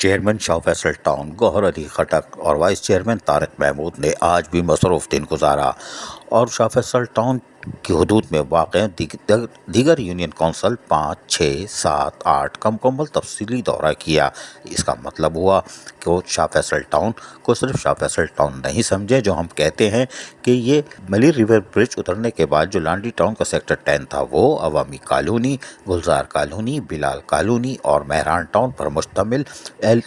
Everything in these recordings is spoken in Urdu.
چیئرمین شاہ فیصل ٹاؤن گوہر علی خٹک اور وائس چیئرمین طارق محمود نے آج بھی مصروف دن گزارا اور شاہ فیصل ٹاؤن کی حدود میں واقع دیگر یونین کونسل 5, 6, 7, 8 کا مکمل تفصیلی دورہ کیا۔ اس کا مطلب ہوا کہ وہ شاہ فیصل ٹاؤن کو صرف شاہ فیصل ٹاؤن نہیں سمجھے جو ہم کہتے ہیں کہ یہ ملی ریور برج اترنے کے بعد جو لانڈی ٹاؤن کا سیکٹر 10 تھا وہ عوامی کالونی، گلزار کالونی، بلال کالونی اور مہران ٹاؤن پر مشتمل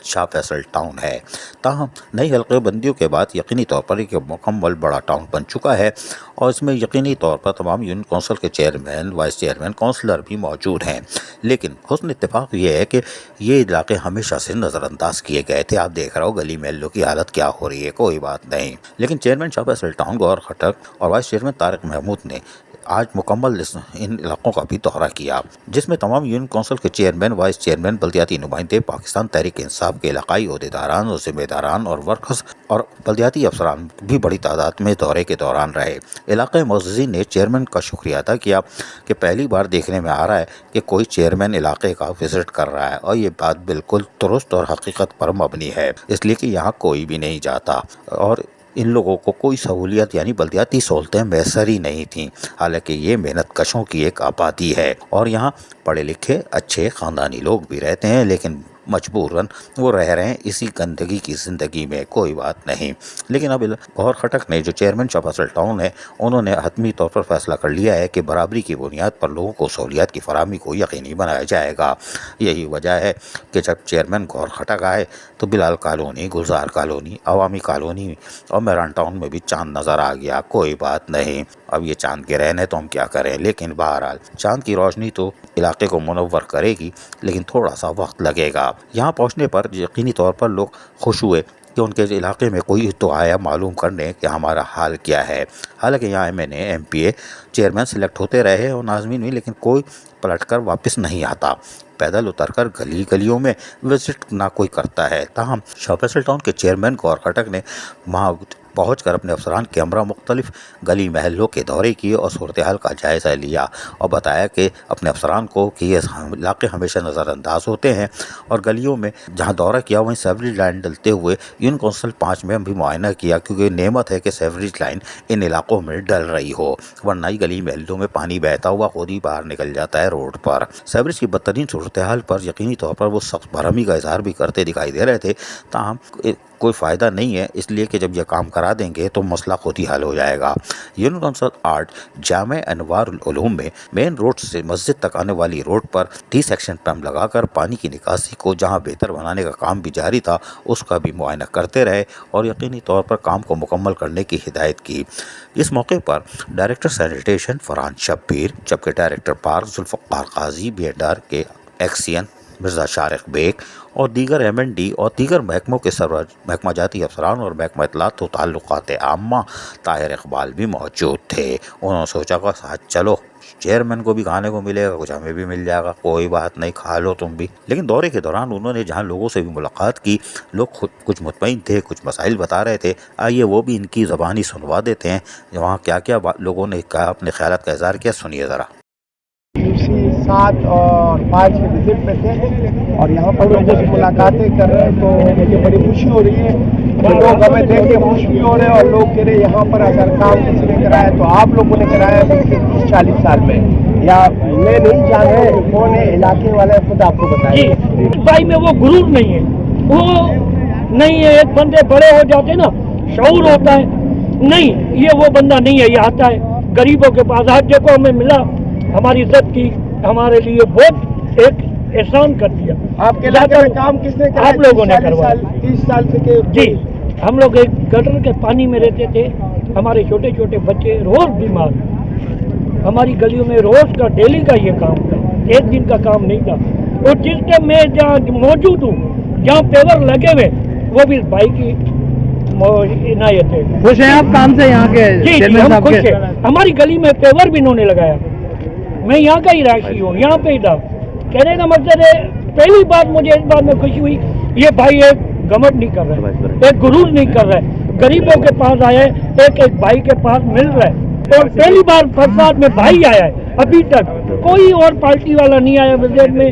شاہ فیصل ٹاؤن ہے۔ تاہم نئی حلقے بندیوں کے بعد یقینی طور پر ایک مکمل بڑا ٹاؤن بن چکا ہے اور اس میں یقینی طور پر تمام یونین کونسل کے چیئرمین، وائس چیئرمین، کونسلر بھی موجود ہیں۔ لیکن حسن اتفاق یہ ہے کہ یہ علاقے ہمیشہ سے نظر انداز کیے گئے تھے۔ آپ دیکھ رہے ہو گلی محلوں کی حالت کیا ہو رہی ہے، کوئی بات نہیں۔ لیکن چیئرمین شاہ فیصل ٹاؤن گوہر خٹک اور وائس چیئرمین طارق محمود نے آج مکمل ان علاقوں کا بھی دورہ کیا، جس میں تمام یونین کونسل کے چیئرمین، وائس چیئرمین، بلدیاتی نمائندے، پاکستان تحریک انصاف کے علاقائی عہدیداران اور ذمہ داران اور ورکرز اور بلدیاتی افسران بھی بڑی تعداد میں دورے کے دوران رہے۔ علاقائی معززین نے چیئرمین کا شکریہ ادا کیا کہ پہلی بار دیکھنے میں آ رہا ہے کہ کوئی چیئرمین علاقے کا وزٹ کر رہا ہے اور یہ بات بالکل درست اور حقیقت پر مبنی ہے، اس لیے کہ یہاں کوئی بھی نہیں جاتا اور ان لوگوں کو کوئی سہولیت یعنی بلدیاتی سہولتیں میسر ہی نہیں تھیں، حالانکہ یہ محنت کشوں کی ایک آبادی ہے اور یہاں پڑھے لکھے اچھے خاندانی لوگ بھی رہتے ہیں، لیکن مجبوراً وہ رہ رہے ہیں اسی گندگی کی زندگی میں، کوئی بات نہیں۔ لیکن اب گوہر خٹک نے جو چیئرمین شاہ فیصل ٹاؤن ہے انہوں نے حتمی طور پر فیصلہ کر لیا ہے کہ برابری کی بنیاد پر لوگوں کو سہولیات کی فراہمی کو یقینی بنایا جائے گا۔ یہی وجہ ہے کہ جب چیئرمین گوہر خٹک آئے تو بلال کالونی، گلزار کالونی، عوامی کالونی اور مہران ٹاؤن میں بھی چاند نظر آ گیا۔ کوئی بات نہیں، اب یہ چاند کے رہنے تو ہم کیا کریں، لیکن بہرحال چاند کی روشنی تو علاقے کو منور کرے گی، لیکن تھوڑا سا وقت لگے گا۔ یہاں پہنچنے پر یقینی طور پر لوگ خوش ہوئے کہ ان کے علاقے میں کوئی تو آیا معلوم کرنے کہ ہمارا حال کیا ہے۔ حالانکہ یہاں ایم پی اے چیئرمین سلیکٹ ہوتے رہے اور ناظمین بھی، لیکن کوئی پلٹ کر واپس نہیں آتا، پیدل اتر کر گلیوں میں وزٹ نہ کوئی کرتا ہے۔ تاہم شاہ فیصل ٹاؤن کے چیئرمین گوہر خٹک نے وہاں پہنچ کر اپنے افسران کے ہمراہ مختلف گلی محلوں کے دورے کیے اور صورتحال کا جائزہ لیا اور بتایا کہ اپنے افسران کو کہ یہ علاقے ہمیشہ نظر انداز ہوتے ہیں اور گلیوں میں جہاں دورہ کیا وہیں سیوریج لائن ڈلتے ہوئے یونین کونسل 5 میں ہم بھی معائنہ کیا، کیونکہ نعمت ہے کہ سیوریج لائن ان علاقوں میں ڈل رہی ہو، ورنہ گلی محلوں میں پانی بہتا ہوا خود ہی باہر نکل جاتا ہے روڈ پر۔ سیوریج کی بدترین صورتحال پر یقینی طور پر وہ سخت برہمی کا اظہار بھی کرتے دکھائی دے رہے تھے، تاہم کوئی فائدہ نہیں ہے، اس لیے کہ جب یہ کام کرا دیں گے تو مسئلہ خود ہی حل ہو جائے گا۔ یونین کونسل 8 جامع انوار العلوم میں مین روڈ سے مسجد تک آنے والی روڈ پر 30 ایکشن پمپ لگا کر پانی کی نکاسی کو جہاں بہتر بنانے کا کام بھی جاری تھا اس کا بھی معائنہ کرتے رہے اور یقینی طور پر کام کو مکمل کرنے کی ہدایت کی۔ اس موقع پر ڈائریکٹر سینیٹیشن فرحان شبیر، جبکہ ڈائریکٹر پارک ذوالفقار قاضی، BHR کے ایکسین مرزا شارق بیگ اور دیگر MND اور دیگر محکموں کے محکمہ جاتی افسران اور محکمہ اطلاعات و تعلقات عامہ طاہر اقبال بھی موجود تھے۔ انہوں نے سوچا کہ ساتھ چلو، چیئرمین کو بھی کھانے کو ملے گا، کچھ ہمیں بھی مل جائے گا، کوئی بات نہیں، کھا لو تم بھی۔ لیکن دورے کے دوران انہوں نے جہاں لوگوں سے بھی ملاقات کی، لوگ خود کچھ مطمئن تھے، کچھ مسائل بتا رہے تھے، آئیے وہ بھی ان کی زبانی سنوا دیتے ہیں، وہاں کیا کیا لوگوں نے کہا، اپنے خیالات کا اظہار کیا، سنیے ذرا۔ 7 اور 5 کے وزٹ میں تھے اور یہاں پر لوگوں سے ملاقاتیں کر رہے ہیں، تو مجھے بڑی خوشی ہو رہی ہے کہ لوگ ہمیں دیکھ کے خوش بھی ہو رہے ہیں اور لوگ کہہ رہے یہاں پر اگر کام کسی نے کرایا تو آپ لوگوں نے کرایا ہے 30-40 سال میں، یا میں نہیں جان ہے کون ہے علاقے والے، خود آپ کو بتائیں۔ بھائی میں وہ غرور نہیں ہے، وہ نہیں ہے، ایک بندے بڑے ہو جاتے نا، شعور ہوتا ہے، نہیں یہ وہ بندہ نہیں ہے، یہ آتا ہے غریبوں کے پاس، آج دیکھو ہمیں ملا، ہماری عزت کی، ہمارے لیے بہت ایک احسان کر دیا۔ آپ کے علاقے میں کام کس نے کرایا؟ آپ لوگوں نے کروایا۔ 30 سال سے کہ جی، ہم لوگ ایک گٹر کے پانی میں رہتے تھے، ہمارے چھوٹے چھوٹے بچے روز بیمار، ہماری گلیوں میں روز کا ڈیلی کا یہ کام تھا، ایک دن کا کام نہیں تھا۔ اور جس کے میں جہاں موجود ہوں، جہاں پیور لگے ہوئے، وہ بھی بھائی کی عنایت ہے۔ خوش ہیں آپ کام سے یہاں کے؟ جی ہم خوش ہیں، ہماری گلی میں پیور بھی انہوں نے لگایا، میں یہاں کا ہی رہائشی ہوں، یہاں پہ ہی تھا۔ کہنے کا مقصد ہے، پہلی بات مجھے اس بات میں خوشی ہوئی، یہ بھائی ایک گھمنڈ نہیں کر رہا ہے، ایک غرور نہیں کر رہا ہے، غریبوں کے پاس آیا ہے، ایک بھائی کے پاس مل رہا ہے، اور پہلی بار فساد میں بھائی آیا ہے، ابھی تک کوئی اور پارٹی والا نہیں آیا وزیر میں،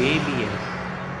KBS